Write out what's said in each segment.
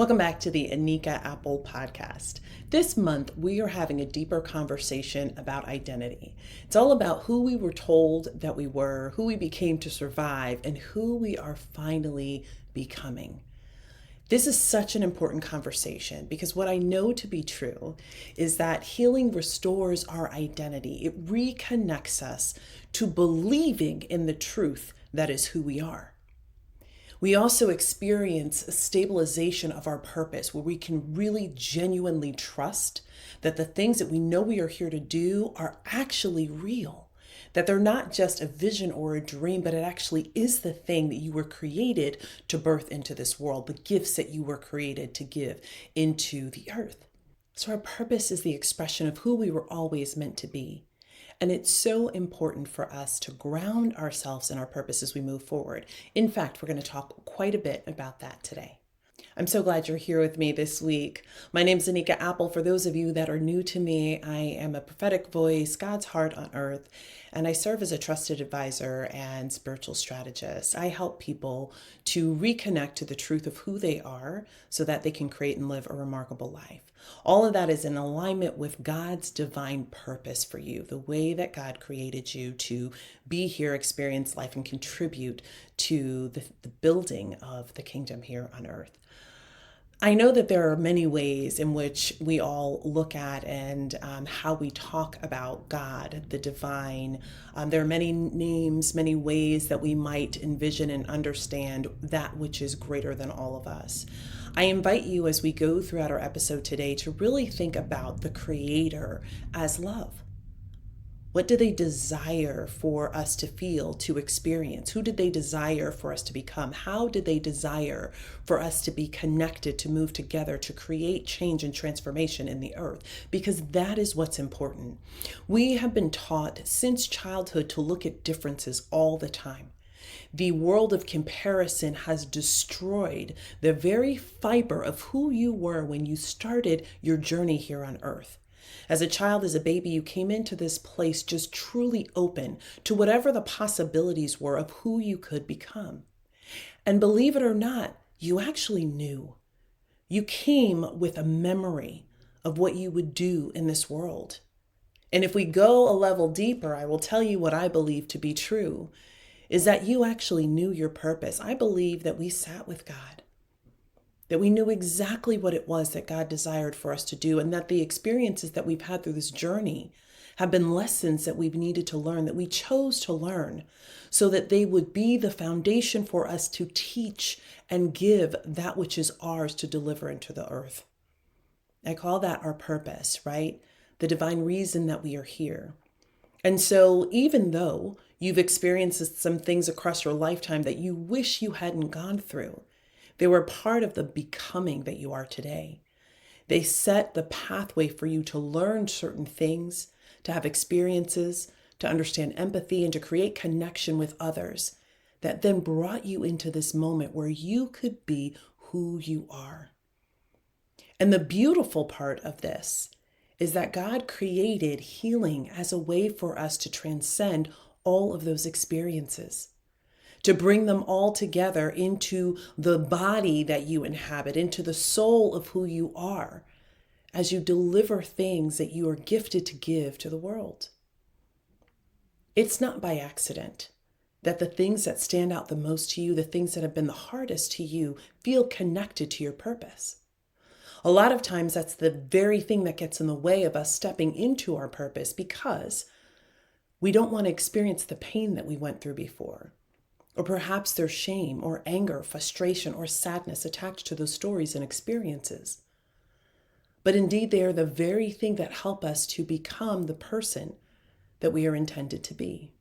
Welcome back to the Anika Apple podcast. This month, we are having a deeper conversation about identity. It's all about who we were told that we were, who we became to survive, and who we are finally becoming. This is such an important conversation because what I know to be true is that healing restores our identity. It reconnects us to believing in the truth that is who we are. We also experience a stabilization of our purpose where we can really genuinely trust that the things that we know we are here to do are actually real, that they're not just a vision or a dream, but it actually is the thing that you were created to birth into this world, the gifts that you were created to give into the earth. So our purpose is the expression of who we were always meant to be. And it's so important for us to ground ourselves in our purpose as we move forward. In fact, we're going to talk quite a bit about that today. I'm so glad you're here with me this week. My name's Anika Apple. For those of you that are new to me, I am a prophetic voice, God's heart on earth, and I serve as a trusted advisor and spiritual strategist. I help people to reconnect to the truth of who they are so that they can create and live a remarkable life. All of that is in alignment with God's divine purpose for you, the way that God created you to be here, experience life, and contribute to the building of the kingdom here on earth. I know that there are many ways in which we all look at and how we talk about God, the divine. There are many names, many ways that we might envision and understand that which is greater than all of us. I invite you as we go throughout our episode today to really think about the Creator as love. What do they desire for us to feel, to experience? Who did they desire for us to become? How did they desire for us to be connected, to move together, to create change and transformation in the earth? Because that is what's important. We have been taught since childhood to look at differences all the time. The world of comparison has destroyed the very fiber of who you were when you started your journey here on earth. As a child, as a baby, you came into this place just truly open to whatever the possibilities were of who you could become. And believe it or not, you actually knew. You came with a memory of what you would do in this world. And if we go a level deeper, I will tell you what I believe to be true, is that you actually knew your purpose. I believe that we sat with God, that we knew exactly what it was that God desired for us to do, and that the experiences that we've had through this journey have been lessons that we've needed to learn, that we chose to learn, so that they would be the foundation for us to teach and give that which is ours to deliver into the earth. I call that our purpose, right? The divine reason that we are here. And so even though you've experienced some things across your lifetime that you wish you hadn't gone through, they were part of the becoming that you are today. They set the pathway for you to learn certain things, to have experiences, to understand empathy, and to create connection with others that then brought you into this moment where you could be who you are. And the beautiful part of this is that God created healing as a way for us to transcend all of those experiences, to bring them all together into the body that you inhabit, into the soul of who you are, as you deliver things that you are gifted to give to the world. It's not by accident that the things that stand out the most to you, the things that have been the hardest to you, feel connected to your purpose. A lot of times that's the very thing that gets in the way of us stepping into our purpose because we don't want to experience the pain that we went through before. Or perhaps there's shame or anger, frustration, or sadness attached to those stories and experiences. But indeed, they are the very thing that help us to become the person that we are intended to be.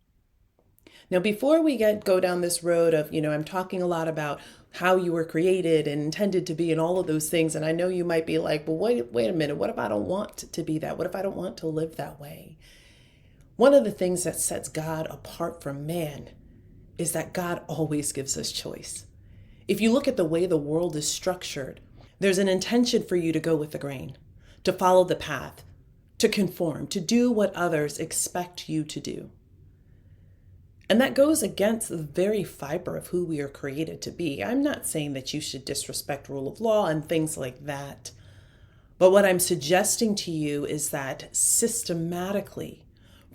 Now, before we go down this road of, I'm talking a lot about how you were created and intended to be and all of those things. And I know you might be like, well, wait a minute. What if I don't want to be that? What if I don't want to live that way? One of the things that sets God apart from man is that God always gives us choice. If you look at the way the world is structured, there's an intention for you to go with the grain, to follow the path, to conform, to do what others expect you to do. And that goes against the very fiber of who we are created to be. I'm not saying that you should disrespect rule of law and things like that. But what I'm suggesting to you is that systematically,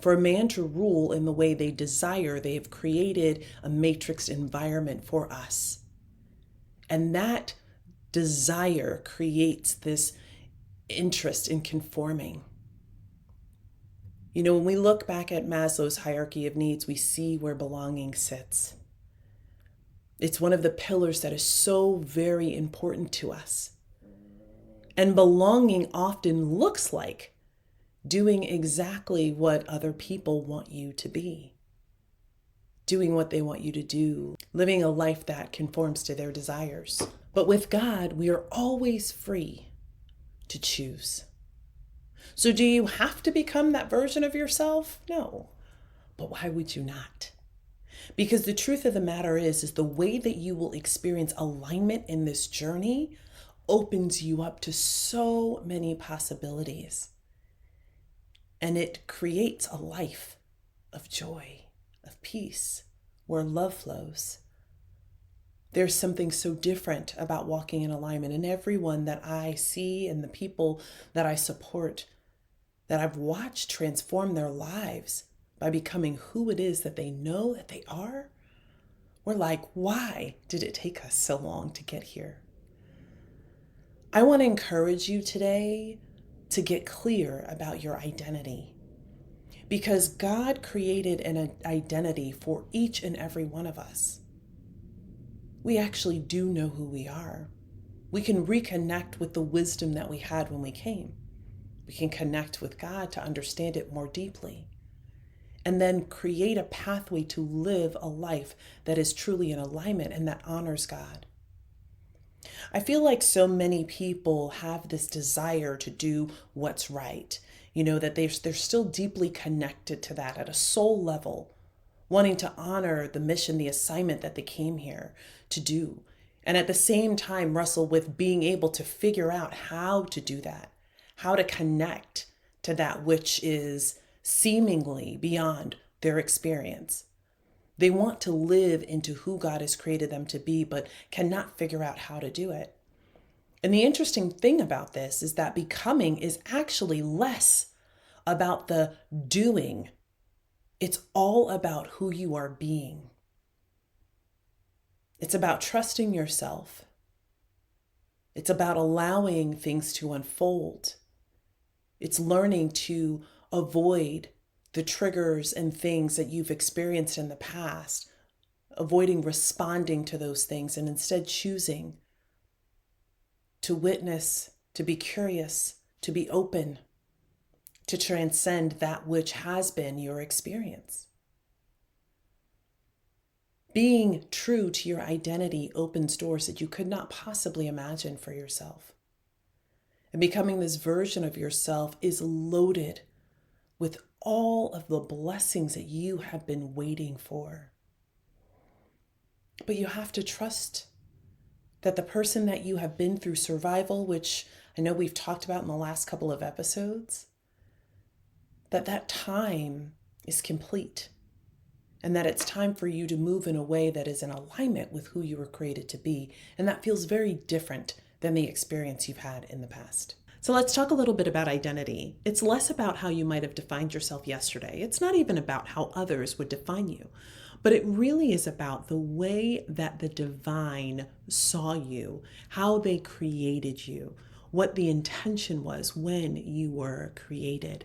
for a man to rule in the way they desire, they have created a matrix environment for us. And that desire creates this interest in conforming. You know, when we look back at Maslow's hierarchy of needs, we see where belonging sits. It's one of the pillars that is so very important to us. And belonging often looks like doing exactly what other people want you to be, doing what they want you to do, living a life that conforms to their desires. But with God, we are always free to choose. So do you have to become that version of yourself? No. But why would you not? Because the truth of the matter is the way that you will experience alignment in this journey opens you up to so many possibilities. And it creates a life of joy, of peace, where love flows. There's something so different about walking in alignment. And everyone that I see and the people that I support, that I've watched transform their lives by becoming who it is that they know that they are, we're like, why did it take us so long to get here? I want to encourage you today to get clear about your identity, because God created an identity for each and every one of us. We actually do know who we are. We can reconnect with the wisdom that we had when we came. We can connect with God to understand it more deeply, and then create a pathway to live a life that is truly in alignment and that honors God. I feel like so many people have this desire to do what's right, that they're still deeply connected to that at a soul level, wanting to honor the mission, the assignment that they came here to do. And at the same time, wrestle with being able to figure out how to do that, how to connect to that which is seemingly beyond their experience. They want to live into who God has created them to be, but cannot figure out how to do it. And the interesting thing about this is that becoming is actually less about the doing. It's all about who you are being. It's about trusting yourself. It's about allowing things to unfold. It's learning to avoid the triggers and things that you've experienced in the past, avoiding responding to those things, and instead choosing to witness, to be curious, to be open, to transcend that which has been your experience. Being true to your identity opens doors that you could not possibly imagine for yourself. And becoming this version of yourself is loaded with all of the blessings that you have been waiting for. But you have to trust that the person that you have been through survival, which I know we've talked about in the last couple of episodes, that time is complete, and that it's time for you to move in a way that is in alignment with who you were created to be. And that feels very different than the experience you've had in the past. So let's talk a little bit about identity. It's less about how you might have defined yourself yesterday. It's not even about how others would define you, but it really is about the way that the divine saw you, how they created you, what the intention was when you were created.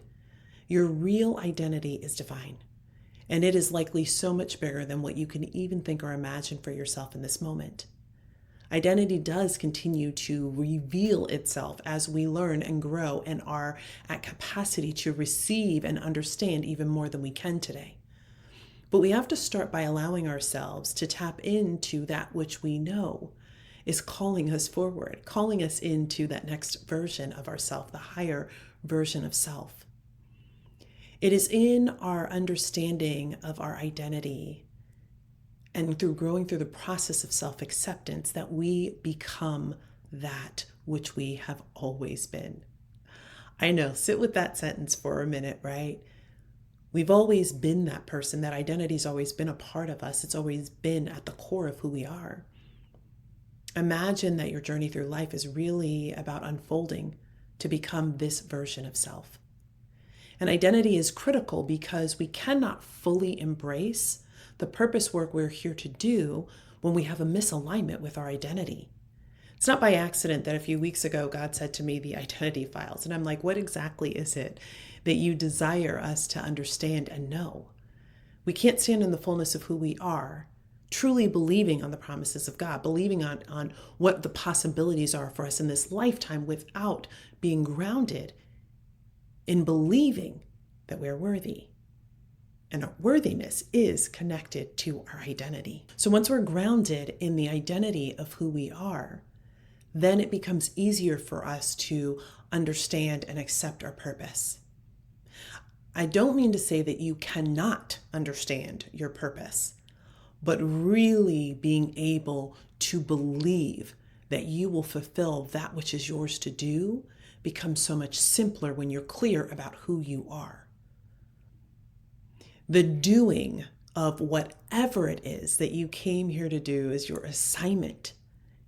Your real identity is divine, and it is likely so much bigger than what you can even think or imagine for yourself in this moment. Identity does continue to reveal itself as we learn and grow and are at capacity to receive and understand even more than we can today. But we have to start by allowing ourselves to tap into that which we know is calling us forward, calling us into that next version of ourself, the higher version of self. It is in our understanding of our identity and through growing through the process of self-acceptance that we become that which we have always been. I know, sit with that sentence for a minute, right? We've always been that person. That identity's always been a part of us. It's always been at the core of who we are. Imagine that your journey through life is really about unfolding to become this version of self. And identity is critical because we cannot fully embrace the purpose work we're here to do when we have a misalignment with our identity. It's not by accident that a few weeks ago God said to me the identity files. And I'm like, what exactly is it that you desire us to understand and know? We can't stand in the fullness of who we are, truly believing on the promises of God, believing on what the possibilities are for us in this lifetime without being grounded in believing that we're worthy. And our worthiness is connected to our identity. So once we're grounded in the identity of who we are, then it becomes easier for us to understand and accept our purpose. I don't mean to say that you cannot understand your purpose, but really being able to believe that you will fulfill that which is yours to do becomes so much simpler when you're clear about who you are. The doing of whatever it is that you came here to do as your assignment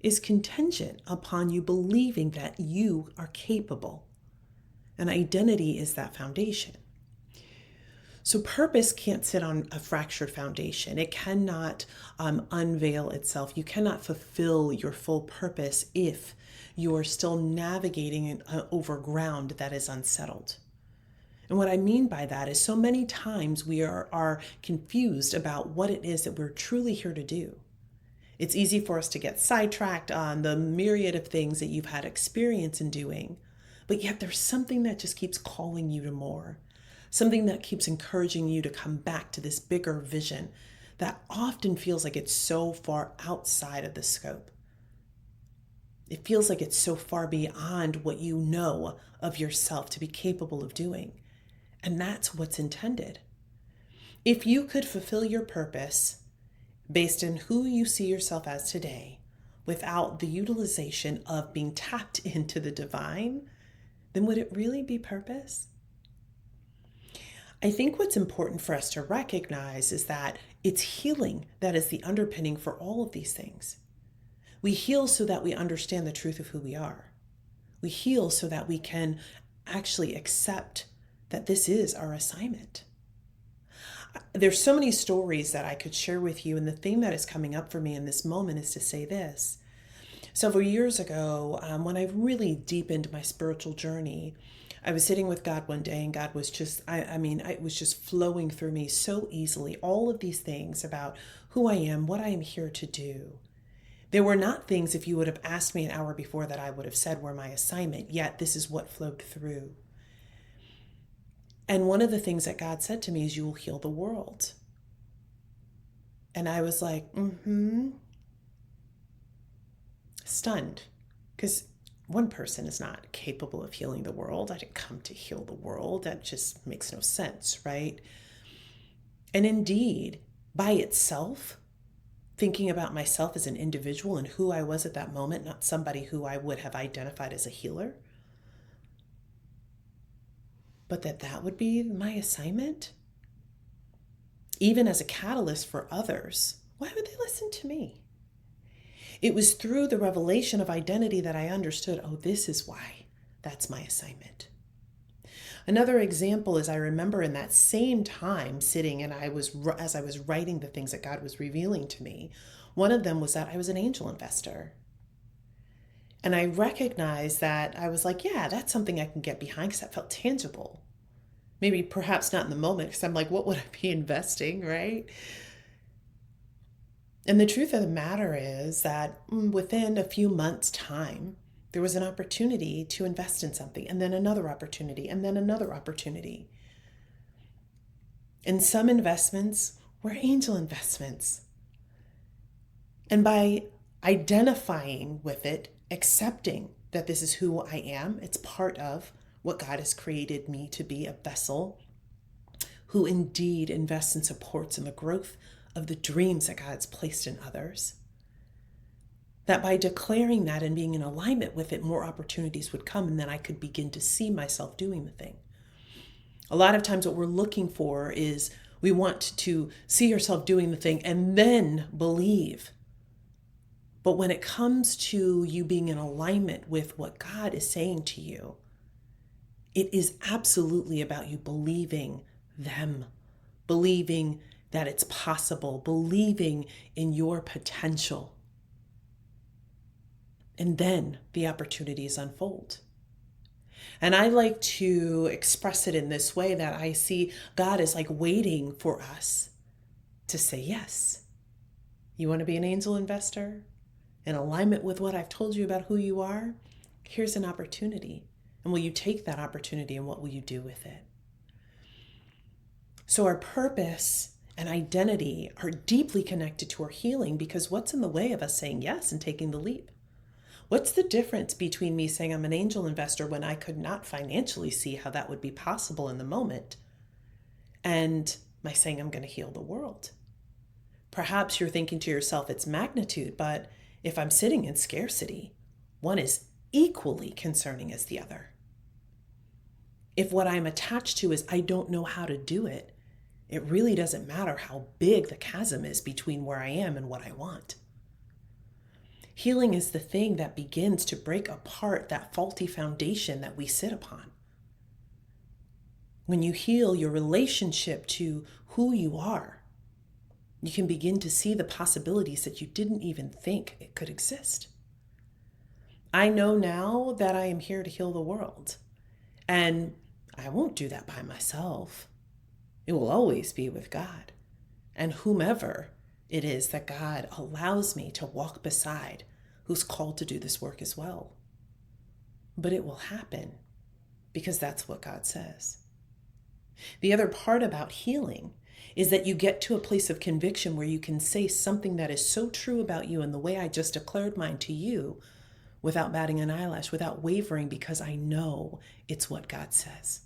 is contingent upon you believing that you are capable. And identity is that foundation. So purpose can't sit on a fractured foundation. It cannot unveil itself. You cannot fulfill your full purpose if you are still navigating over ground that is unsettled. And what I mean by that is so many times we are confused about what it is that we're truly here to do. It's easy for us to get sidetracked on the myriad of things that you've had experience in doing, but yet there's something that just keeps calling you to more, something that keeps encouraging you to come back to this bigger vision that often feels like it's so far outside of the scope. It feels like it's so far beyond what you know of yourself to be capable of doing. And that's what's intended. If you could fulfill your purpose based on who you see yourself as today, without the utilization of being tapped into the divine, then would it really be purpose? I think what's important for us to recognize is that it's healing that is the underpinning for all of these things. We heal so that we understand the truth of who we are. We heal so that we can actually accept that this is our assignment. There's so many stories that I could share with you, and the thing that is coming up for me in this moment is to say this. Several years ago, when I really deepened my spiritual journey, I was sitting with God one day, and God was just, it was just flowing through me so easily. All of these things about who I am, what I am here to do. There were not things, if you would have asked me an hour before, that I would have said were my assignment, yet this is what flowed through. And one of the things that God said to me is, you will heal the world. And I was like, stunned, because one person is not capable of healing the world. I didn't come to heal the world. That just makes no sense, right? And indeed, by itself, thinking about myself as an individual and who I was at that moment, not somebody who I would have identified as a healer, but that would be my assignment, even as a catalyst for others. Why would they listen to me? It was through the revelation of identity that I understood, oh, this is why that's my assignment. Another example is, I remember in that same time sitting, and as I was writing the things that God was revealing to me, one of them was that I was an angel investor. And I recognized that I was like, yeah, that's something I can get behind, because that felt tangible. Maybe perhaps not in the moment, because I'm like, what would I be investing, right? And the truth of the matter is that within a few months' time, there was an opportunity to invest in something, and then another opportunity, and then another opportunity. And some investments were angel investments. And by identifying with it, accepting that this is who I am, it's part of what God has created me to be, a vessel who indeed invests and supports in the growth of the dreams that God's placed in others. That by declaring that and being in alignment with it, more opportunities would come, and then I could begin to see myself doing the thing. A lot of times what we're looking for is we want to see yourself doing the thing and then believe. But when it comes to you being in alignment with what God is saying to you, it is absolutely about you believing them, believing that it's possible, believing in your potential. And then the opportunities unfold. And I like to express it in this way that I see God is like waiting for us to say yes. You want to be an angel investor in alignment with what I've told you about who you are? Here's an opportunity. And will you take that opportunity and what will you do with it? So our purpose and identity are deeply connected to our healing, because what's in the way of us saying yes and taking the leap? What's the difference between me saying I'm an angel investor when I could not financially see how that would be possible in the moment, and my saying I'm going to heal the world? Perhaps you're thinking to yourself it's magnitude, but if I'm sitting in scarcity, one is equally concerning as the other. If what I'm attached to is I don't know how to do it, it really doesn't matter how big the chasm is between where I am and what I want. Healing is the thing that begins to break apart that faulty foundation that we sit upon. When you heal your relationship to who you are, you can begin to see the possibilities that you didn't even think it could exist. I know now that I am here to heal the world, and I won't do that by myself. It will always be with God and whomever it is that God allows me to walk beside, who's called to do this work as well. But it will happen because that's what God says. The other part about healing is that you get to a place of conviction where you can say something that is so true about you and the way I just declared mine to you without batting an eyelash, without wavering, because I know it's what God says.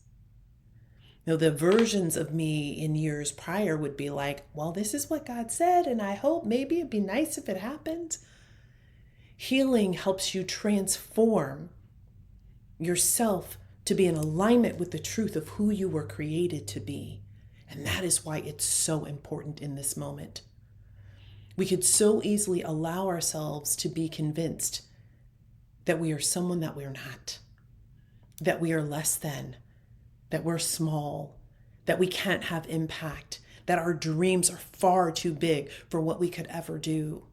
The versions of me in years prior would be like, well, this is what God said, and I hope maybe it'd be nice if it happened. Healing helps you transform yourself to be in alignment with the truth of who you were created to be. And that is why it's so important in this moment. We could so easily allow ourselves to be convinced that we are someone that we're not, that we are less than, that we're small, that we can't have impact, that our dreams are far too big for what we could ever do.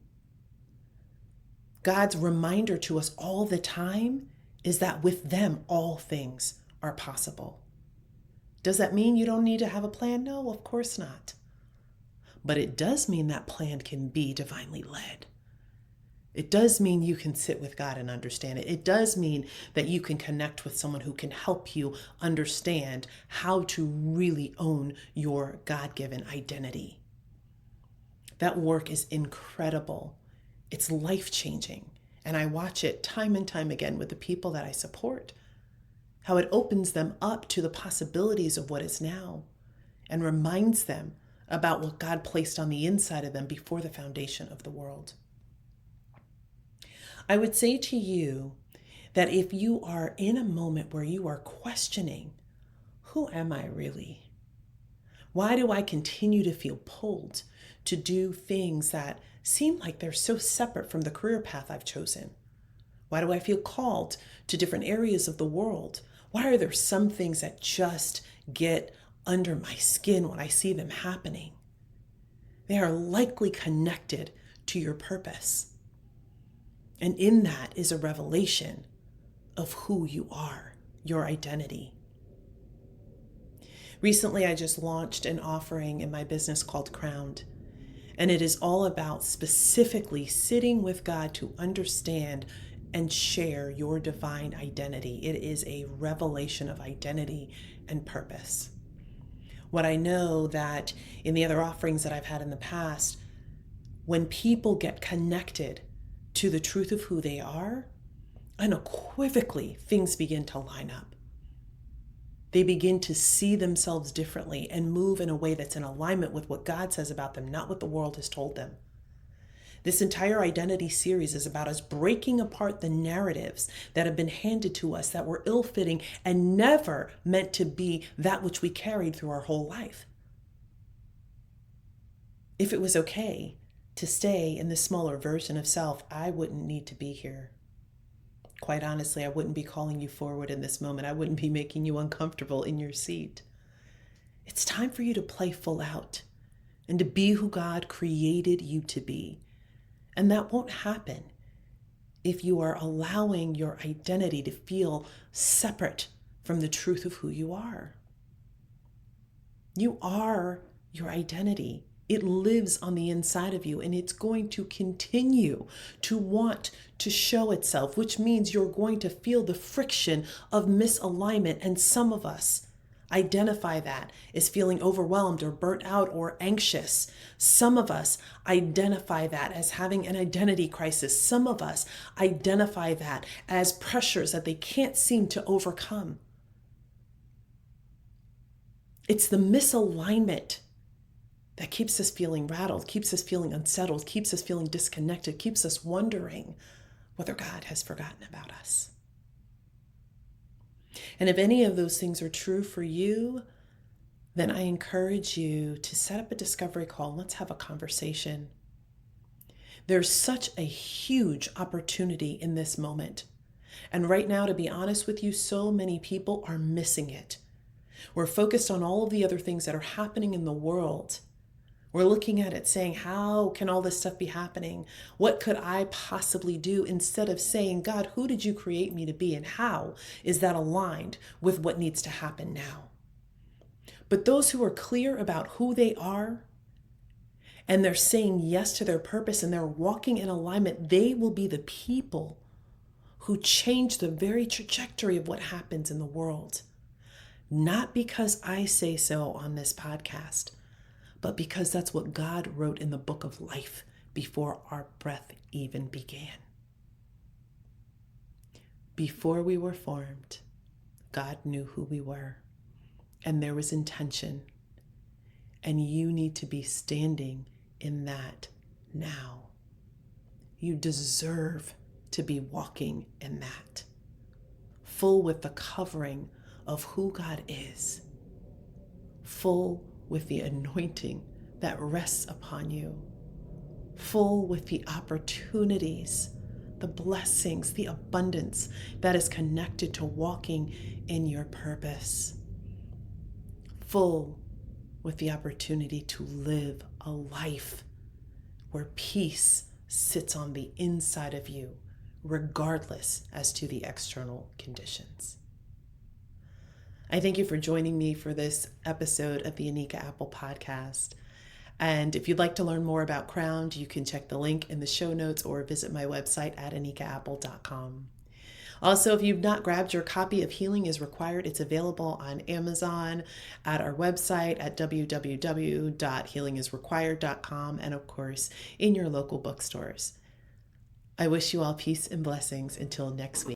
God's reminder to us all the time is that with them, all things are possible. Does that mean you don't need to have a plan? No, of course not. But it does mean that plan can be divinely led. It does mean you can sit with God and understand it. It does mean that you can connect with someone who can help you understand how to really own your God-given identity. That work is incredible. It's life-changing. And I watch it time and time again with the people that I support, how it opens them up to the possibilities of what is now and reminds them about what God placed on the inside of them before the foundation of the world. I would say to you that if you are in a moment where you are questioning, who am I really? Why do I continue to feel pulled to do things that seem like they're so separate from the career path I've chosen? Why do I feel called to different areas of the world? Why are there some things that just get under my skin when I see them happening? They are likely connected to your purpose. And in that is a revelation of who you are, your identity. Recently, I just launched an offering in my business called Crowned. And it is all about specifically sitting with God to understand and share your divine identity. It is a revelation of identity and purpose. What I know that in the other offerings that I've had in the past, when people get connected to the truth of who they are, unequivocally things begin to line up. They begin to see themselves differently and move in a way that's in alignment with what God says about them, not what the world has told them. This entire identity series is about us breaking apart the narratives that have been handed to us that were ill-fitting and never meant to be that which we carried through our whole life. If it was okay to stay in the smaller version of self, I wouldn't need to be here. Quite honestly, I wouldn't be calling you forward in this moment. I wouldn't be making you uncomfortable in your seat. It's time for you to play full out and to be who God created you to be. And that won't happen if you are allowing your identity to feel separate from the truth of who you are. You are your identity. It lives on the inside of you, and it's going to continue to want to show itself, which means you're going to feel the friction of misalignment. And some of us identify that as feeling overwhelmed or burnt out or anxious. Some of us identify that as having an identity crisis. Some of us identify that as pressures that they can't seem to overcome. It's the misalignment that keeps us feeling rattled, keeps us feeling unsettled, keeps us feeling disconnected, keeps us wondering whether God has forgotten about us. And if any of those things are true for you, then I encourage you to set up a discovery call. Let's have a conversation. There's such a huge opportunity in this moment. And right now, to be honest with you, so many people are missing it. We're focused on all of the other things that are happening in the world. We're looking at it saying, how can all this stuff be happening? What could I possibly do? Instead of saying, God, who did you create me to be? And how is that aligned with what needs to happen now? But those who are clear about who they are, and they're saying yes to their purpose, and they're walking in alignment, they will be the people who change the very trajectory of what happens in the world. Not because I say so on this podcast, but because that's what God wrote in the book of life before our breath even began. Before we were formed, God knew who we were, and there was intention. And you need to be standing in that now. You deserve to be walking in that, full with the covering of who God is, full with the anointing that rests upon you, full with the opportunities, the blessings, the abundance that is connected to walking in your purpose, full with the opportunity to live a life where peace sits on the inside of you, regardless as to the external conditions. I thank you for joining me for this episode of the Anika Apple podcast. And if you'd like to learn more about Crowned, you can check the link in the show notes or visit my website at anikaapple.com. Also, if you've not grabbed your copy of Healing is Required, it's available on Amazon, at our website at www.healingisrequired.com, and of course, in your local bookstores. I wish you all peace and blessings until next week.